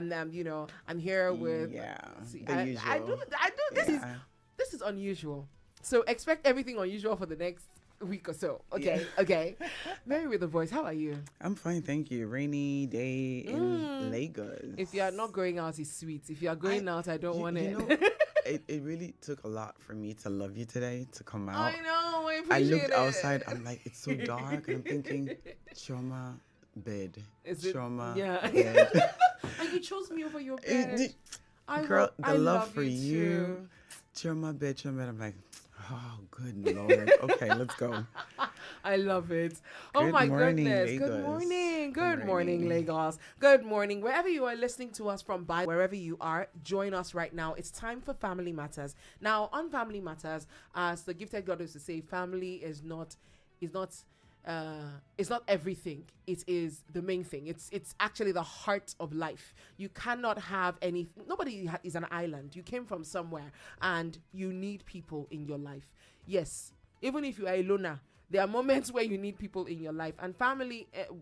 And I'm here with. Yeah, See, the usual. I do. This is unusual. So expect everything unusual for the next week or so. Okay, okay. Mary with a voice. How are you? I'm fine, thank you. Rainy day in Lagos. If you are not going out, it's sweet. If you are going out, I don't want it. It really took a lot for me to love you today, to come out. I know. I I appreciate looked it. outside. I'm like, it's so dark, and I'm thinking, Chioma, bed. Is it? Chioma, Yeah. bed. And you chose me over your bed. Girl, I the love love for you. you. Chioma, bed, Chioma, bed. I'm like, oh, good Lord. Okay, let's go. I love it. Oh Good my morning, goodness. Lagos. Good morning. Good Good morning, morning. Lagos. Good morning. Wherever you are listening to us from, by wherever you are, join us right now. It's time for Family Matters. Now, on Family Matters, as the gifted God used to say, family is not it's not everything. It is the main thing. It's actually the heart of life. You cannot have anything. Nobody is an island. You came from somewhere, and you need people in your life. Yes, even if you are a loner, there are moments where you need people in your life. And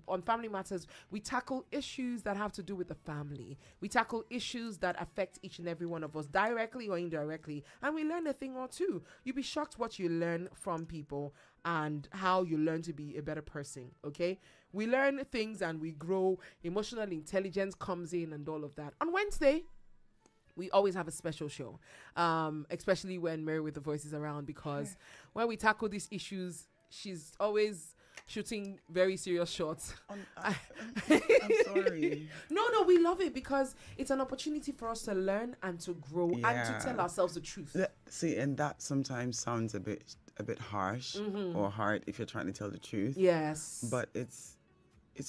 on Family Matters, we tackle issues that have to do with the family. We tackle issues that affect each and every one of us, directly or indirectly. And we learn a thing or two. You'll be shocked what you learn from people and how you learn to be a better person, okay? We learn things and we grow. Emotional intelligence comes in and all of that. On Wednesday, we always have a special show, especially when Mary with the Voice is around, because when we tackle these issues, she's always shooting very serious shots. I'm sorry. No, we love it because it's an opportunity for us to learn and to grow and to tell ourselves the truth. See, and that sometimes sounds a bit harsh or hard if you're trying to tell the truth. Yes. But it's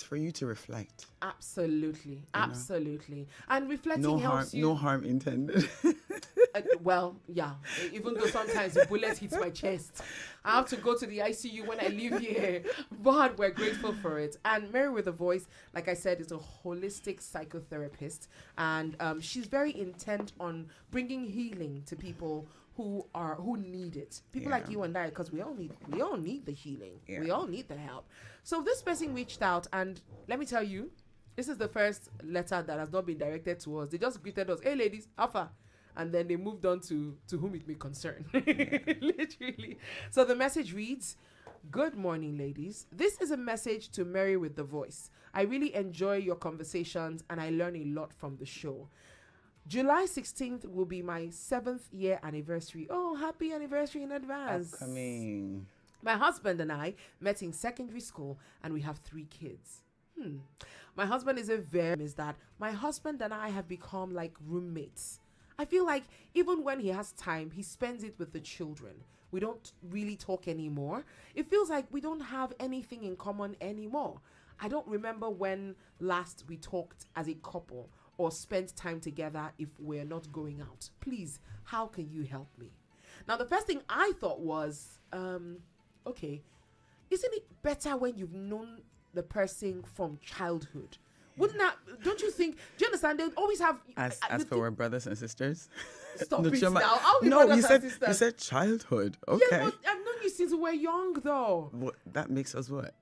for you to reflect. Absolutely. Absolutely. And reflecting No harm, helps you. no harm intended. Well, yeah. Even though sometimes the bullet hits my chest, I have to go to the ICU when I leave here. But we're grateful for it. And Mary with a Voice, like I said, is a holistic psychotherapist, and she's very intent on bringing healing to people who need it. People like you and I, because we all need the healing. Yeah. We all need the help. So this person reached out, and let me tell you, this is the first letter that has not been directed to us. They just greeted us, "Hey ladies, alpha." And then they moved on to whom it may concern. Literally. So the message reads, "Good morning, ladies. This is a message to Mary with the Voice. I really enjoy your conversations and I learn a lot from the show. July 16th will be my 7th year anniversary." Oh, happy anniversary in advance. Upcoming. "My husband and I met in secondary school and we have 3 kids. My husband is my husband and I have become like roommates. I feel like even when he has time, he spends it with the children. We don't really talk anymore. It feels like we don't have anything in common anymore. I don't remember when last we talked as a couple or spent time together if we're not going out. Please, how can you help me?" Now, the first thing I thought was, okay, isn't it better when you've known the person from childhood? Wouldn't that, don't you think, do you understand? They would always have... As for we're brothers and sisters? Stop No, it Chioma, now. I'll be no, brothers and sisters. you said childhood. Okay. Yeah, but I've known you since we were young, though. What, that makes us what?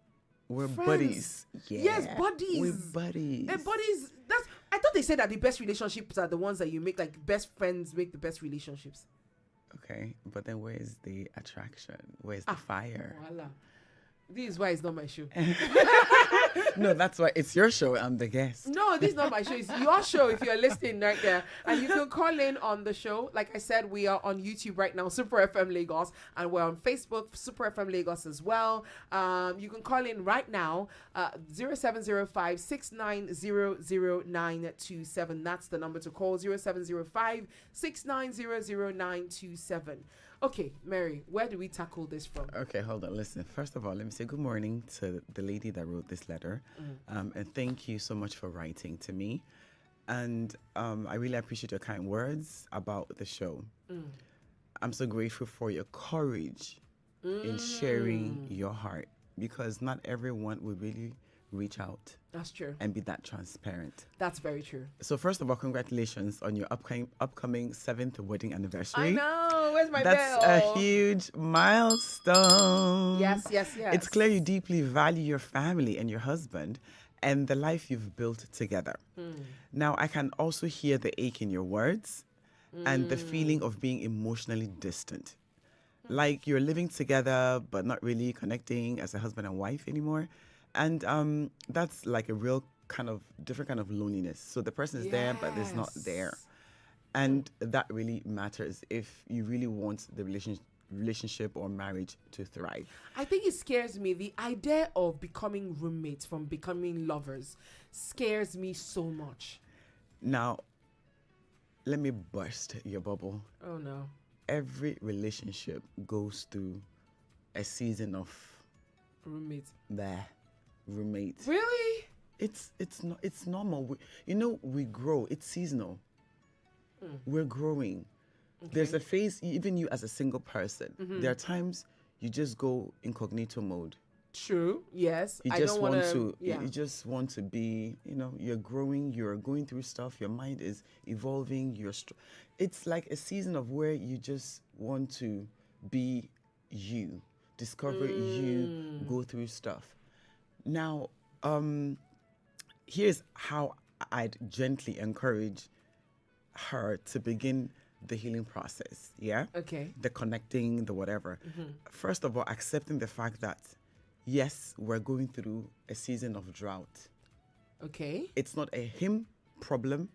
We're Friends. Buddies. Yeah. Yes, buddies. We're buddies. Buddies, I thought they said that the best relationships are the ones that you make, like best friends make the best relationships. Okay, but then where's the attraction? Where's the fire? Voila. This is why it's not my show. No, that's why it's your show. I'm the guest. No, this is not my show. It's your show if you're listening right there. And you can call in on the show. Like I said, we are on YouTube right now, Super FM Lagos. And we're on Facebook, Super FM Lagos as well. You can call in right now, 0705 6900927. That's the number to call, 0705 6900927. Okay, Mary, where do we tackle this from? Okay, hold on. Listen, first of all, let me say good morning to the lady that wrote this letter. And thank you so much for writing to me. And I really appreciate your kind words about the show. I'm so grateful for your courage in sharing your heart, because not everyone will really reach out. That's true. And be that transparent. That's very true. So first of all, congratulations on your upcoming 7th wedding anniversary. I know. Where's my That's bell? a huge milestone. Yes. It's clear you deeply value your family and your husband, and the life you've built together. Now, I can also hear the ache in your words and the feeling of being emotionally distant. Like you're living together, but not really connecting as a husband and wife anymore. And that's like a real kind of different kind of loneliness. So the person is there, but it's not there. And that really matters if you really want the relationship or marriage to thrive. I think it scares me. The idea of becoming roommates from becoming lovers scares me so much. Now, let me burst your bubble. Oh no. Every relationship goes through a season of Roommates. Roommate. Really? It's normal. We grow. It's seasonal. We're growing. Okay. There's a phase, even you as a single person, there are times you just go incognito mode. True. Yes. You just you just want to be, you're growing, you're going through stuff, your mind is evolving, it's like a season of where you just want to be you, discover you, go through stuff. Now, here's how I'd gently encourage her to begin the healing process. Yeah. Okay. The connecting, the whatever. First of all, accepting the fact that yes, we're going through a season of drought. Okay. It's not a him problem.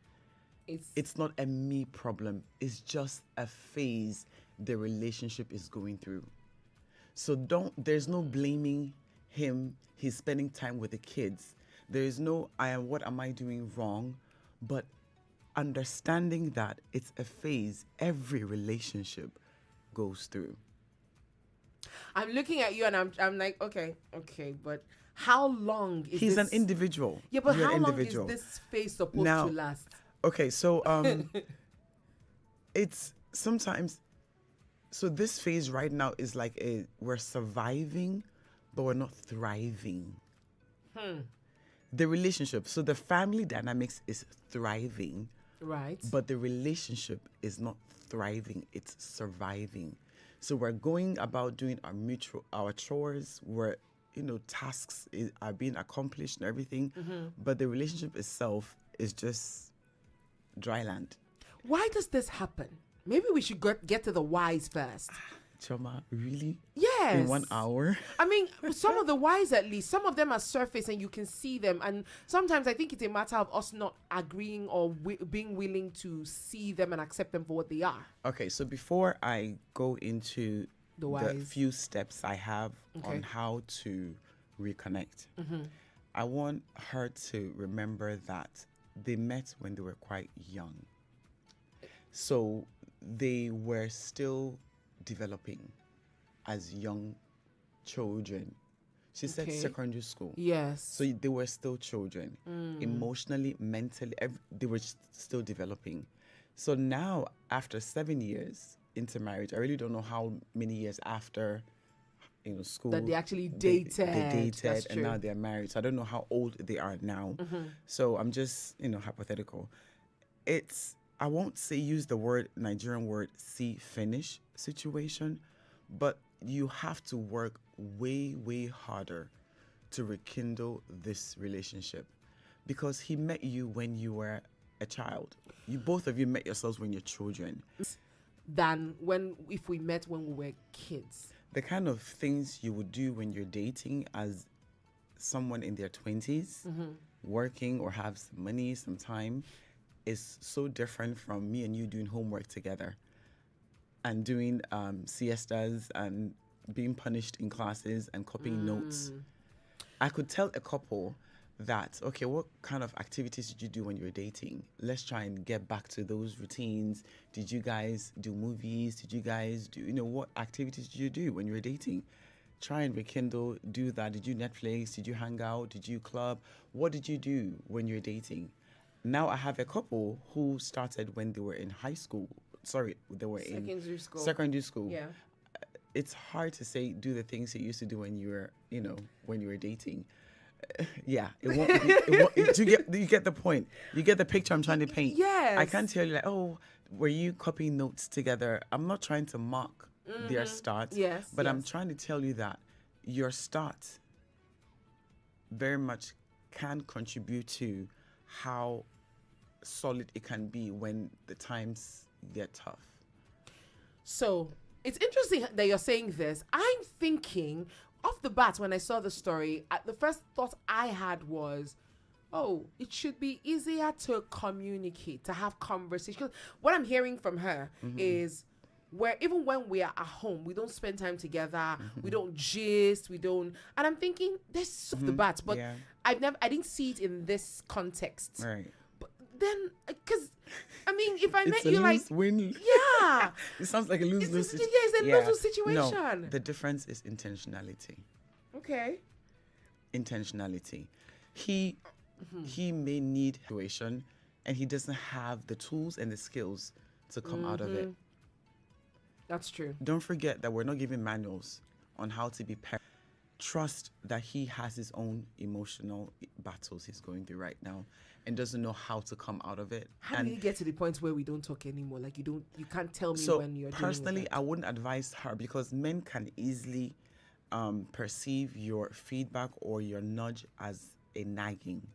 It's not a me problem. It's just a phase the relationship is going through. So there's no blaming him. He's spending time with the kids. There is no what am I doing wrong? But understanding that it's a phase every relationship goes through. I'm looking at you and I'm like, okay, but how long is He's an individual. Yeah, but You're how an long individual. is this phase supposed to last? Okay, so it's sometimes, so this phase right now is like we're surviving, but we're not thriving. The relationship, so the family dynamics is thriving. Right. But the relationship is not thriving, it's surviving. So we're going about doing our chores, where, tasks are being accomplished and everything, but the relationship itself is just dry land. Why does this happen? Maybe we should get to the whys first. Chioma, really? Yes. In 1 hour? I mean, some of the whys at least, some of them are surface and you can see them. And sometimes I think it's a matter of us not agreeing or being willing to see them and accept them for what they are. Okay, so before I go into the few steps I have on how to reconnect, I want her to remember that they met when they were quite young. So they were still developing as young children. She said secondary school. Yes. So they were still children. Emotionally, mentally, they were still developing. So now, after 7 years into marriage, I really don't know how many years after, school. That they actually dated. They dated and now they're married. So I don't know how old they are now. So I'm just, hypothetical. I won't use the Nigerian word, see finish situation, but you have to work way, way harder to rekindle this relationship, because he met you when you were a child. Both of you met yourselves when you're children. Than if we met when we were kids. The kind of things you would do when you're dating as someone in their 20s, working or have some money, some time, is so different from me and you doing homework together and doing siestas and being punished in classes and copying notes. I could tell a couple that, okay, what kind of activities did you do when you were dating? Let's try and get back to those routines. Did you guys do movies? Did you guys do, what activities did you do when you were dating? Try and rekindle, do that. Did you Netflix? Did you hang out? Did you club? What did you do when you were dating? Now I have a couple who started when they were in high school. Sorry, they were in secondary school. Yeah. It's hard to say do the things you used to do when you were, when you were dating. Yeah, it won't be. You get the point. You get the picture I'm trying to paint. Yes. I can't tell you like, oh, were you copying notes together? I'm not trying to mock their start. Yes. But I'm trying to tell you that your start very much can contribute to how solid it can be when the times get tough. So it's interesting that you're saying this. I'm thinking off the bat when I saw the story, the first thought I had was, oh, it should be easier to communicate, to have conversations. What I'm hearing from her is where even when we are at home, we don't spend time together, we don't gist, we don't. And I'm thinking this off the bat, but I didn't see it in this context. Right. But then, because I mean, if I met It's a you like, win. yeah, It sounds like a lose-lose. it's a lose situation. No, the difference is intentionality. Okay. Intentionality. He may need situation, and he doesn't have the tools and the skills to come out of it. That's true. Don't forget that we're not giving manuals on how to be parent. Trust that he has his own emotional battles he's going through right now and doesn't know how to come out of it. How do you get to the point where we don't talk anymore? Like you can't tell me when you're personally, dealing with I wouldn't advise her because men can easily perceive your feedback or your nudge as a nagging.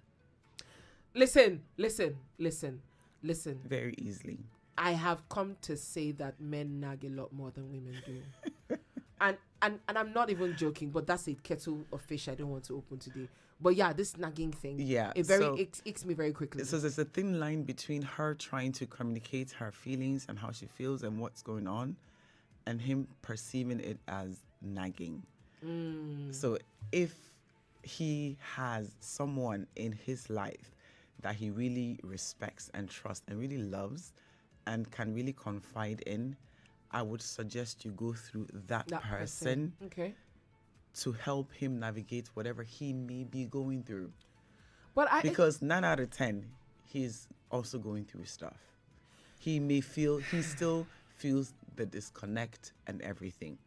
Listen. Very easily. I have come to say that men nag a lot more than women do. and I'm not even joking, but that's a kettle of fish I don't want to open today. But yeah, this nagging thing, it icks me very quickly. So there's a thin line between her trying to communicate her feelings and how she feels and what's going on, and him perceiving it as nagging. So if he has someone in his life that he really respects and trusts and really loves and can really confide in, I would suggest you go through that person. Okay. To help him navigate whatever he may be going through. Because 9 out of 10, he's also going through stuff. He still feels the disconnect and everything.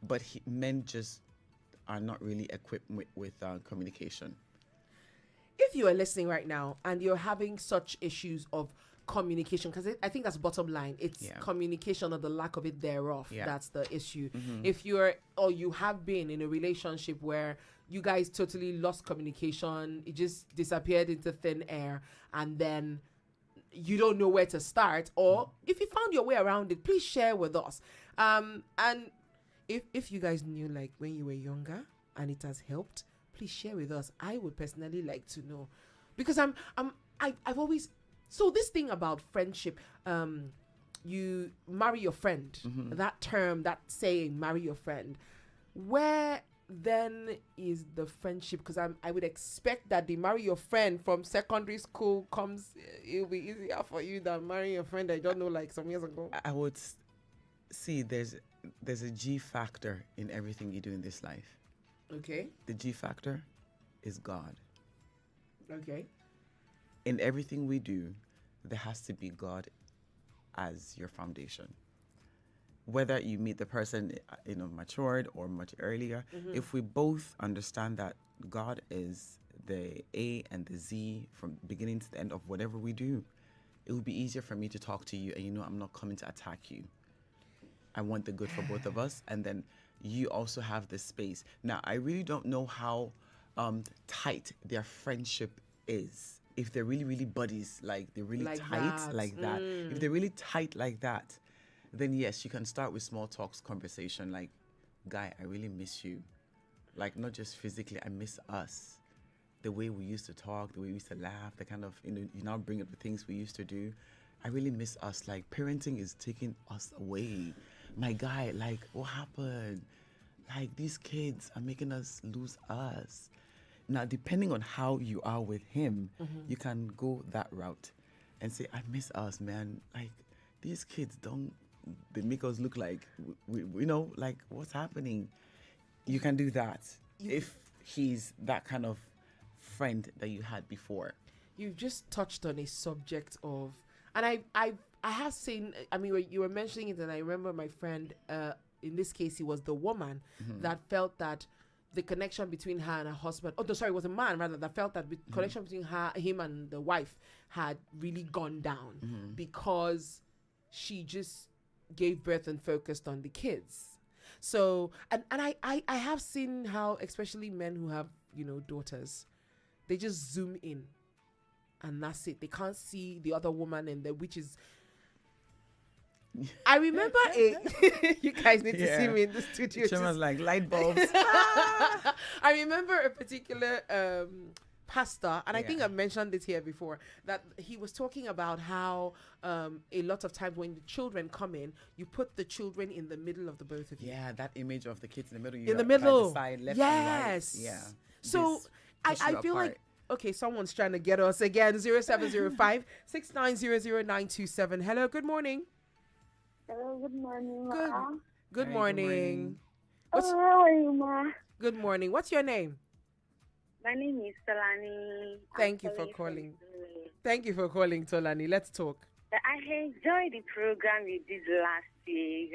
But men just are not really equipped with communication. If you are listening right now and you're having such issues of communication, because I think that's bottom line, it's communication or the lack of it thereof, that's the issue. If you have been in a relationship where you guys totally lost communication, it just disappeared into thin air, and then you don't know where to start, or if you found your way around it, please share with us. And if you guys knew like when you were younger and it has helped, please share with us. I would personally like to know, because I've always. So this thing about friendship, you marry your friend, that term, that saying, marry your friend, where then is the friendship? Because I would expect that the marry your friend from secondary school it'll be easier for you than marrying your friend I don't know like some years ago. I would see there's a G factor in everything you do in this life. Okay. The G factor is God. Okay. In everything we do, there has to be God as your foundation. Whether you meet the person, matured or much earlier, if we both understand that God is the A and the Z from beginning to the end of whatever we do, it will be easier for me to talk to you and I'm not coming to attack you. I want the good for both of us, and then you also have the space. Now, I really don't know how tight their friendship is. If they're really, really buddies, like they're really tight like that. If they're really tight like that, then yes, you can start with small talks, conversation, like, guy, I really miss you. Like, not just physically, I miss us. The way we used to talk, the way we used to laugh, the kind of, you now bring up the things we used to do. I really miss us. Like, parenting is taking us away. My guy, like, what happened? Like, these kids are making us lose us. Now, depending on how you are with him, you can go that route and say, I miss us, man. Like, these kids they make us look like, like, what's happening? You can do that if he's that kind of friend that you had before. You've just touched on a subject of, and I have seen, I mean, you were mentioning it, and I remember my friend, in this case, he was the woman that felt that the connection between her and her husband, it was a man rather, that felt that the connection between him and the wife had really gone down because she just gave birth and focused on the kids. So, and I have seen how, especially men who have, daughters, they just zoom in, and that's it. They can't see the other woman in there, which is. I remember you guys need to see me in the studio. Chioma's like light bulbs. I remember a particular pastor, and I think I mentioned it here before, that he was talking about how a lot of times when the children come in, you put the children in the middle of the both of you. Yeah, that image of the kids in the middle. In the middle. Side, left yes. and right. Yeah. So I feel like, okay, someone's trying to get us again. 0705 6900927. Hello, good morning. Hello, good morning, Good. Ma. Good Hi, morning. good morning. How are you, Ma? Good morning. What's your name? My name is Solani. Thank you for calling. Thank you for calling, Tolani. Let's talk. I enjoyed the program you did last week.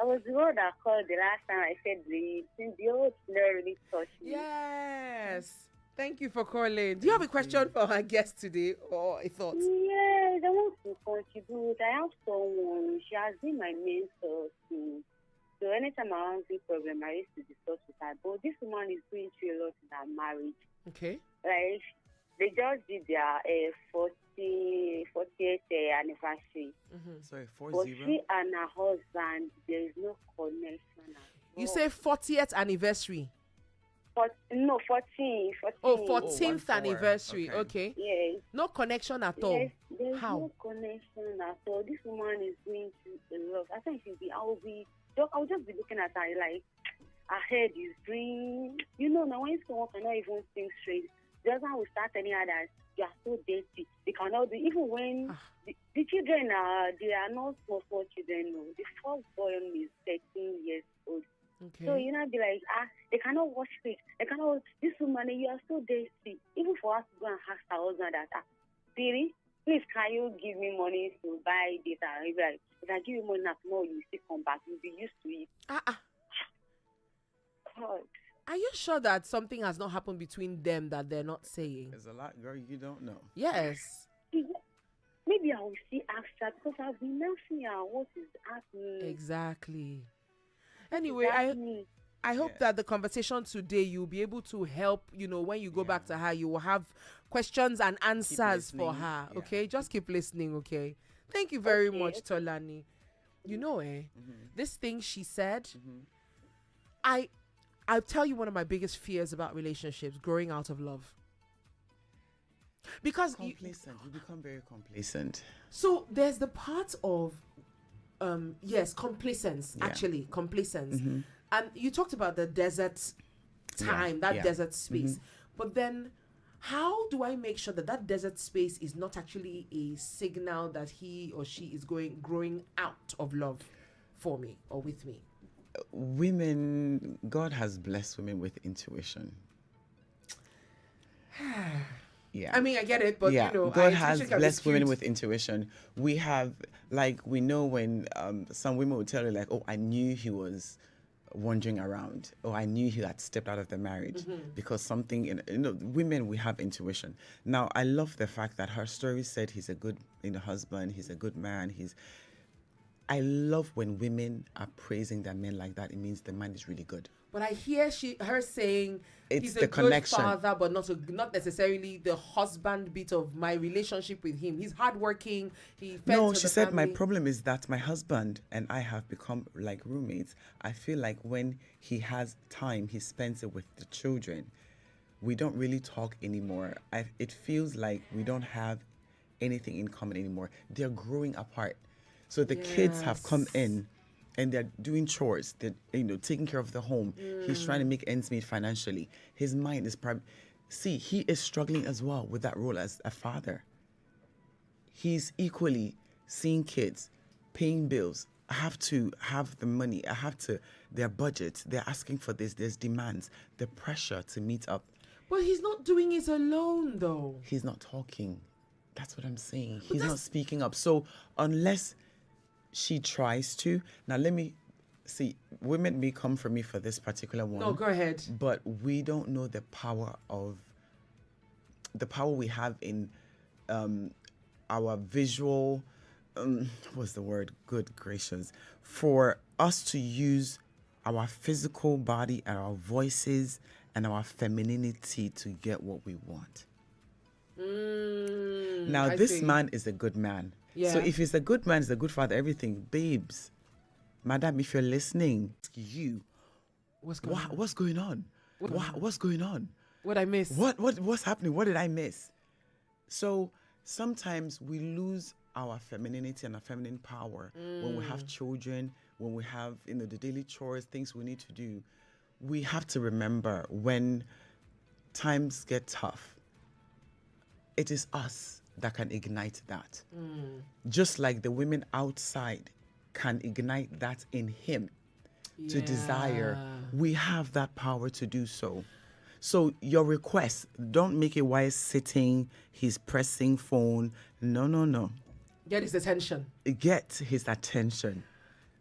I was the one that called the last time I said the old scenario really touched me. Yes. Thank you for calling. Do you have a question for our guest today or a thought? Yes, I want to contribute. I have someone. She has been my mentor too. So anytime I have a problem, I used to discuss with her. But this woman is going through a lot in her marriage. Okay. Like, they just did their 40th anniversary. Sorry, But 40. she and her husband, there is no connection at all. You say 40th anniversary. No, 14. Oh, 14. 14th 14. Okay. Okay. Yes. No connection at all. Yes, there's How? no connection at all. This woman is going through a lot. I think I'll just be looking at her like her head is green. You know, now when someone cannot even think straight, the husband will start telling her that you are so dirty. They cannot do, even when the children they are not small children. No. The first boy is 13 years old. Okay. So you know, be like, they cannot wash it. They cannot. This woman, you are so dirty. Even for us to go and ask her husband that, Siri, please can you give me money to buy data? He'll be like, if I give you money now, tomorrow you still come back. You'll be used to it. God. Are you sure that something has not happened between them that they're not saying? There's a lot, girl, you don't know. Yes. Maybe I will see after because I've been asking her what is happening. Exactly. Anyway, Exactly. I hope that the conversation today, you'll be able to help, when you go back to her, you will have questions and answers for listening. her. Yeah. Okay. Just keep listening. Okay. Thank you very much, Tolani. This thing she said, I'll tell you one of my biggest fears about relationships, growing out of love. Because You become very complacent. so there's the part of complacence, complacence. And you talked about the desert time, desert space. But then how do I make sure that desert space is not actually a signal that he or she is growing out of love for me or with me? Women, God has blessed women with intuition. Yeah. I mean, I get it, but God has blessed women with intuition. We have, we know when some women would tell you, oh, I knew he was wandering around, or I knew he had stepped out of the marriage because something, women, we have intuition. Now, I love the fact that her story said he's a good husband, he's a good man, I love when women are praising their men like that. It means the man is really good. But I hear her saying he's a the good connection. father, but not necessarily the husband bit of my relationship with him. He's hardworking. He She said my problem is that my husband and I have become like roommates. I feel like when he has time, he spends it with the children. We don't really talk anymore. It feels like we don't have anything in common anymore. They're growing apart. So the kids have come in and they're doing chores, they're taking care of the home. He's trying to make ends meet financially. His mind is he is struggling as well with that role as a father. He's equally seeing kids, paying bills. I have to have the money. Their budget. They're asking for this. There's demands. The pressure to meet up. But he's not doing it alone, though. He's not talking. That's what I'm saying. He's not speaking up. So unless she tries to, now let me see, women may come for me for this particular one. No, go ahead. But we don't know the power we have in our visual, what's the word? Good gracious. For us to use our physical body and our voices and our femininity to get what we want. Now, I this see. man is a good man. Yeah. So if he's a good man, he's a good father, everything. Babes, madam, if you're listening, you, What's going on? what's going on? What's going on? What I miss? What's happening? What did I miss? So sometimes we lose our femininity and our feminine power when we have children, when we have, the daily chores, things we need to do. We have to remember when times get tough, it is us that can ignite that. Just like the women outside can ignite that in him to desire, we have that power to do so. So your request, don't make it while he's sitting, he's pressing phone. No. Get his attention. Get his attention.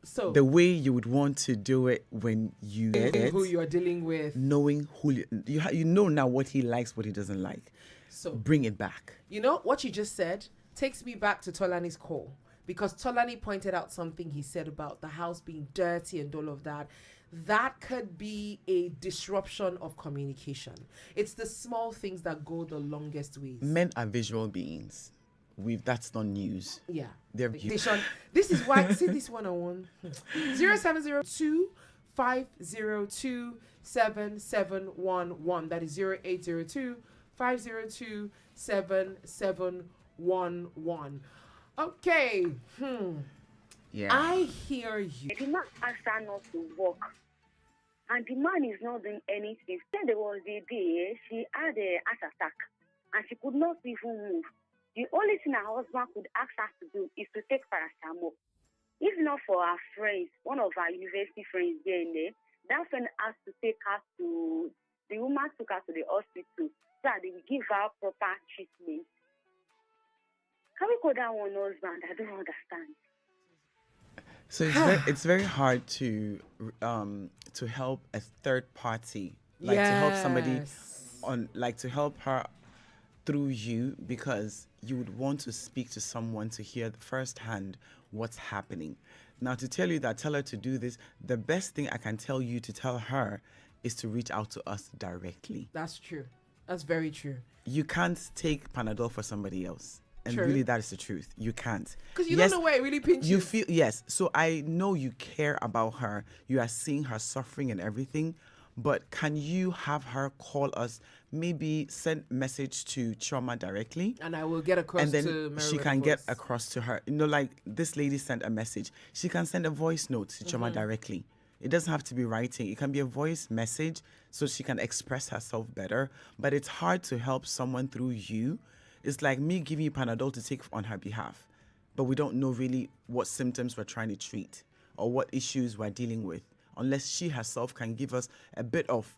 So The way you would want to do it when you get who you are dealing with. knowing who you know now what he likes, what he doesn't like. So Bring it back. you know what you just said takes me back to Tolani's call, because Tolani pointed out something he said about the house being dirty and all of that. That could be a disruption of communication. It's the small things that go the longest ways. Men are visual beings. That's not news. Yeah. They're This is why, see this 101. 0702 502 7711. That is 0802 502 7711. Okay. Yeah. I hear you. The man asked her not to work, and the man is not doing anything. Then there was a day she had a heart attack, and she could not even move. The only thing her husband could ask her to do is to take paracetamol. If not for her friends, one of her university friends there and there, that friend asked to take her to, the woman took her to the hospital so that they will give her proper treatment. Can we call that one husband? I don't understand. So it's very hard to help a third party, to help somebody to help her through you, because you would want to speak to someone to hear firsthand what's happening. Now, to tell you that, tell her to do this, the best thing I can tell you to tell her is to reach out to us directly. That's true. That's very true. You can't take Panadol for somebody else. And True. really, that is the truth. You can't. Because you don't know where it really pinches. You feel, yes. So I know you care about her. You are seeing her suffering and everything. But can you have her call us? Maybe send message to Chioma directly. And I will get across And then to Mary she with can a get voice. across to her. Like this lady sent a message. She can send a voice note to Chioma directly. It doesn't have to be writing. It can be a voice message so she can express herself better. But it's hard to help someone through you. It's like me giving you Panadol to take on her behalf, but we don't know really what symptoms we're trying to treat or what issues we're dealing with, unless she herself can give us a bit of,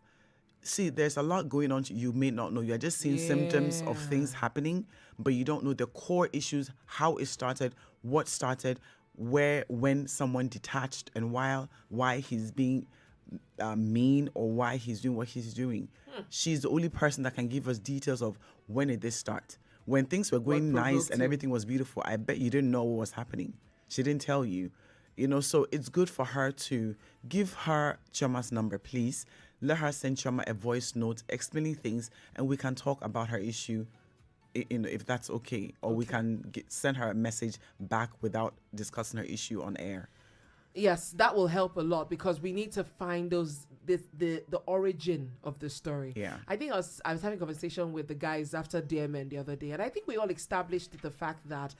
see, there's a lot going on you may not know. You're just seeing symptoms of things happening, but you don't know the core issues, how it started, what started, when someone detached, and why he's being mean, or why he's doing what he's doing. She's the only person that can give us details of when did this start. When things were going nice and everything was beautiful, I bet you didn't know what was happening. She didn't tell you. So it's good for her to give her Chioma's number, please. Let her send Chioma a voice note explaining things, and we can talk about her issue, if that's okay. Or we can send her a message back without discussing her issue on air. Yes, that will help a lot, because we need to find the origin of the story. Yeah. I think I was having a conversation with the guys after DMN the other day, and I think we all established the fact that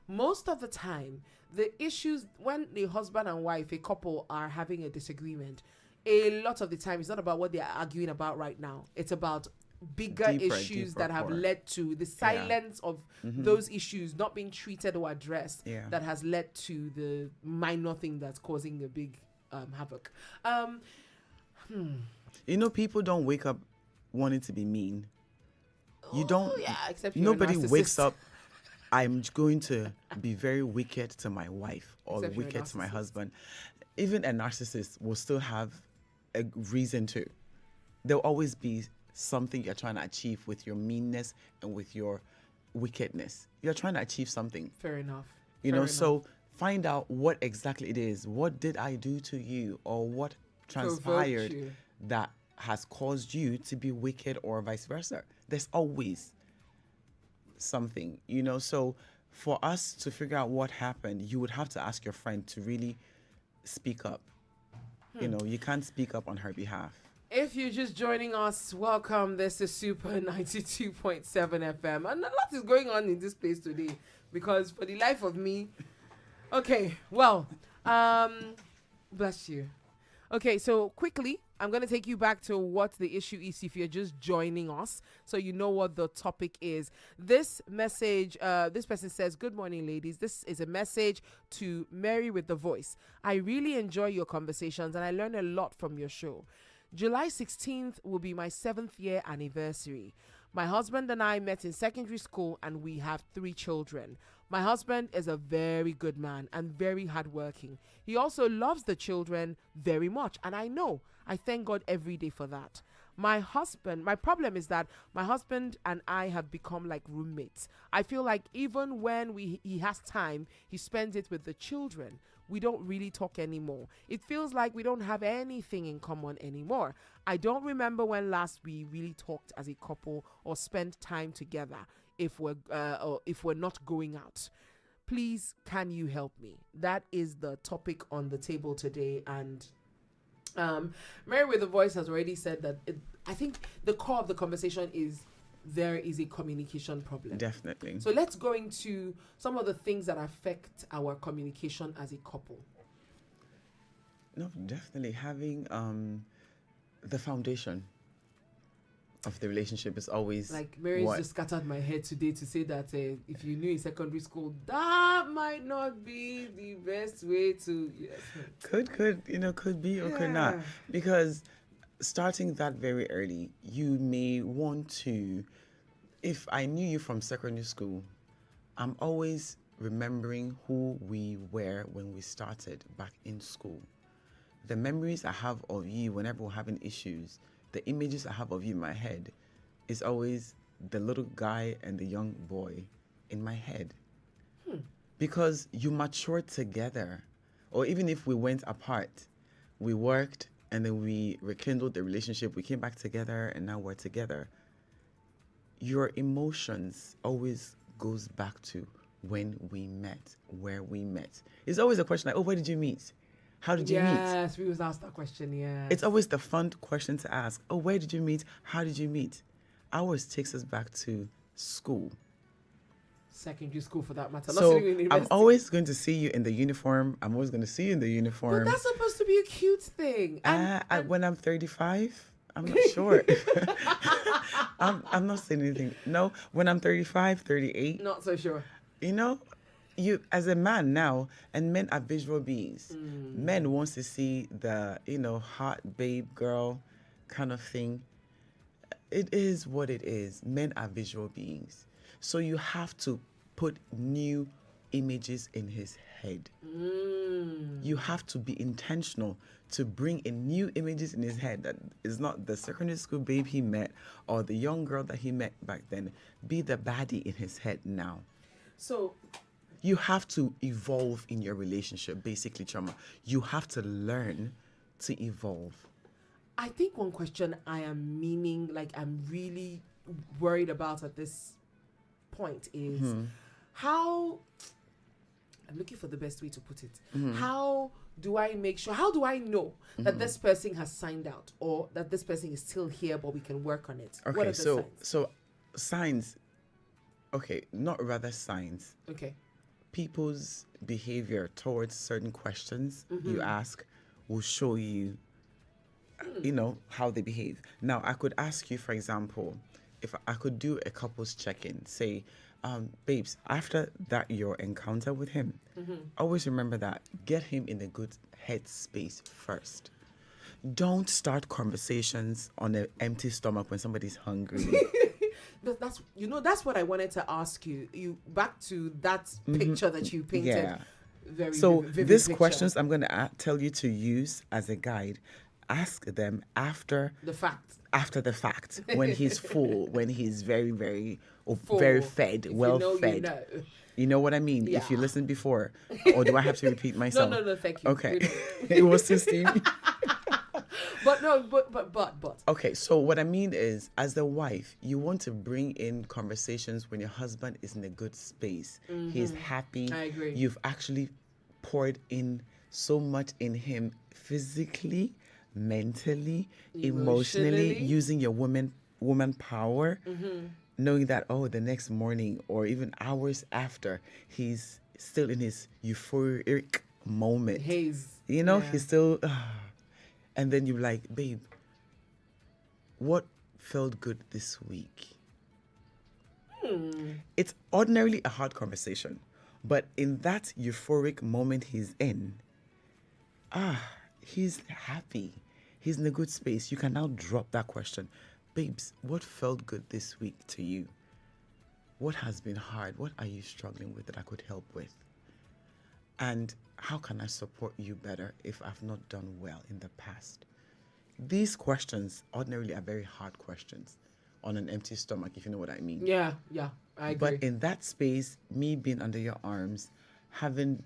most of the time, the issues when the husband and wife, a couple, are having a disagreement, a lot of the time it's not about what they're arguing about right now. It's about bigger issues that have led to the silence of those issues not being treated or addressed, that has led to the minor thing that's causing a big havoc. People don't wake up wanting to be mean. You don't. Yeah, except you're a nobody wakes narcissist. up, I'm going to be very wicked to my wife or Except you're a wicked to my narcissist. husband. Even a narcissist will still have a reason to. There'll always be something you're trying to achieve with your meanness and with your wickedness. You're trying to achieve something. Fair enough. So find out what exactly it is. What did I do to you, or what transpired you. that has caused you to be wicked or vice versa. There's always something, So for us to figure out what happened, you would have to ask your friend to really speak up. You can't speak up on her behalf. If you're just joining us, welcome. This is Super 92.7 FM. And a lot is going on in this place today because for the life of me... Okay, well, bless you. Okay, so quickly, I'm going to take you back to what the issue is if you're just joining us, so you know what the topic is. This message, this person says, "Good morning, ladies. This is a message to Mary with the voice. I really enjoy your conversations and I learn a lot from your show. July 16th will be my 7th year anniversary. My husband and I met in secondary school and we have 3 children. My husband is a very good man and very hardworking. He also loves the children very much, and I thank God every day for that. My problem is that my husband and I have become like roommates. I feel like even when he has time, he spends it with the children. We don't really talk anymore. It feels like we don't have anything in common anymore. I don't remember when last we really talked as a couple or spent time together if we're not going out. Please, can you help me?" That is the topic on the table today. And Mary with the voice has already said that I think the core of the conversation is there is a communication problem. Definitely. So let's go into some of the things that affect our communication as a couple. No, definitely having the foundation of the relationship is always like Mary's just scattered my head today to say that if you knew in secondary school, that might not be the best way to. Yes. Could be or could not, because starting that very early, you may want to. If I knew you from secondary school, I'm always remembering who we were when we started back in school. The memories I have of you whenever we're having issues, the images I have of you in my head is always the little guy and the young boy in my head. Because you matured together. Or even if we went apart, we worked and then we rekindled the relationship, we came back together and now we're together. Your emotions always goes back to when we met, where we met. It's always a question like, oh, where did you meet? How did you meet? Yes, we was asked that question, yeah. It's always the fun question to ask. Oh, where did you meet? How did you meet? Ours takes us back to school. Secondary school, for that matter. So I'm always going to see you in the uniform. I'm always going to see you in the uniform. But that's supposed to be a cute thing. And when I'm 35, I'm not sure. I'm not saying anything. No, when I'm 35, 38. Not so sure. You as a man now, and men are visual beings. Men wants to see the, hot babe girl kind of thing. It is what it is. Men are visual beings. So you have to put new images in his head. You have to be intentional to bring in new images in his head that is not the secondary school babe he met or the young girl that he met back then. Be the baddie in his head now. So you have to evolve in your relationship, basically, Chioma. You have to learn to evolve. I think one question I'm really worried about at this point is how, I'm looking for the best way to put it. How do I know that this person has signed out or that this person is still here but we can work on it? Okay, what are the signs? So signs, signs. Okay. People's behavior towards certain questions you ask will show you, how they behave. Now, I could ask you, for example, if I could do a couple's check-in, say, babes, after your encounter with him, always remember that. Get him in a good headspace first. Don't start conversations on an empty stomach when somebody's hungry. That's what I wanted to ask you. You back to that picture that you painted. Yeah. Very so vivid these picture. questions I'm going to tell you to use as a guide. Ask them after the fact. After the fact, when he's full, when he's very, very, Full. very fed, If well fed. You know. You know what I mean? Yeah. If you listened before, or do I have to repeat myself? No, thank you. Okay, it was too steamy. But. Okay, so what I mean is, as the wife, you want to bring in conversations when your husband is in a good space. He's happy. I agree. You've actually poured in so much in him physically, mentally, emotionally, using your woman power, knowing that, the next morning or even hours after, he's still in his euphoric moment. He's still, and then you're like, babe, what felt good this week? It's ordinarily a hard conversation, but in that euphoric moment he's in, he's happy. He's in a good space. You can now drop that question. Babes, what felt good this week to you? What has been hard? What are you struggling with that I could help with? And how can I support you better if I've not done well in the past? These questions ordinarily are very hard questions on an empty stomach, if you know what I mean. Yeah, I agree. But in that space, me being under your arms, having,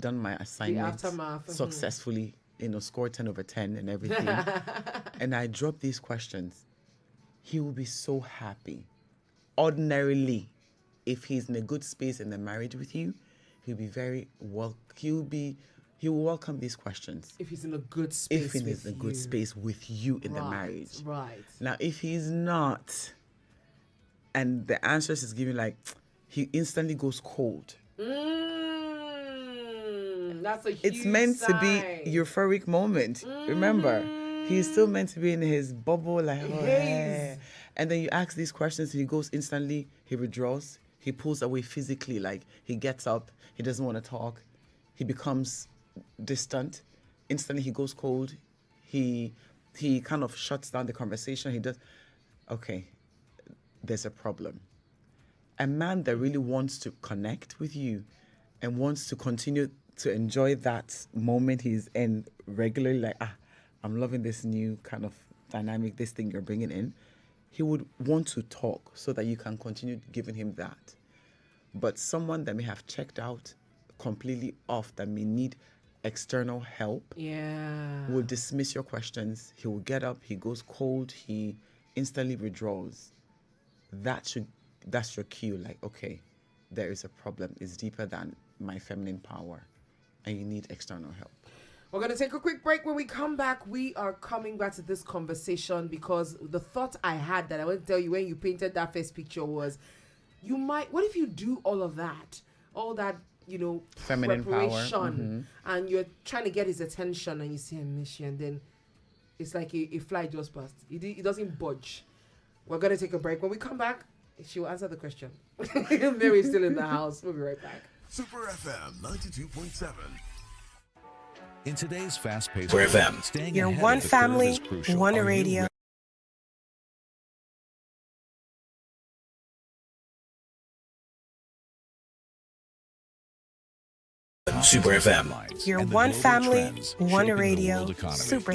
done my assignment successfully, score 10 over 10 and everything, and I drop these questions, he will be so happy. Ordinarily, if he's in a good space in the marriage with you, he'll be very he will welcome these questions. If he's in a good space with you in the marriage. Right. Now, if he's not, and the answers is given he instantly goes cold. That's a huge It's meant sign. to be euphoric moment. Remember, he's still meant to be in his bubble, and then you ask these questions, and he goes instantly, he withdraws, he pulls away physically, he gets up, he doesn't want to talk, he becomes distant, instantly he goes cold, he kind of shuts down the conversation, okay, there's a problem. A man that really wants to connect with you and wants to continue to enjoy that moment he's in regularly, I'm loving this new kind of dynamic, this thing you're bringing in, he would want to talk so that you can continue giving him that. But someone that may have checked out completely off, that may need external help, will dismiss your questions. He will get up, he goes cold, he instantly withdraws. That's your cue, okay, there is a problem. It's deeper than my feminine power, and you need external help. We're going to take a quick break. When we come back, we are coming back to this conversation because the thought I had that I want to tell you when you painted that first picture was, what if you do all of that, feminine preparation, and you're trying to get his attention, and you see him miss you, and then it's like a fly just passed. He doesn't budge. We're going to take a break. When we come back, she will answer the question. Mary's still in the house. We'll be right back. Super FM 92.7. In today's fast-paced Super FM. world, staying You're ahead one of the curve family, is crucial. one Are you radio. Super FM. You're and the one global family, trends one shaping the radio, world economy. Super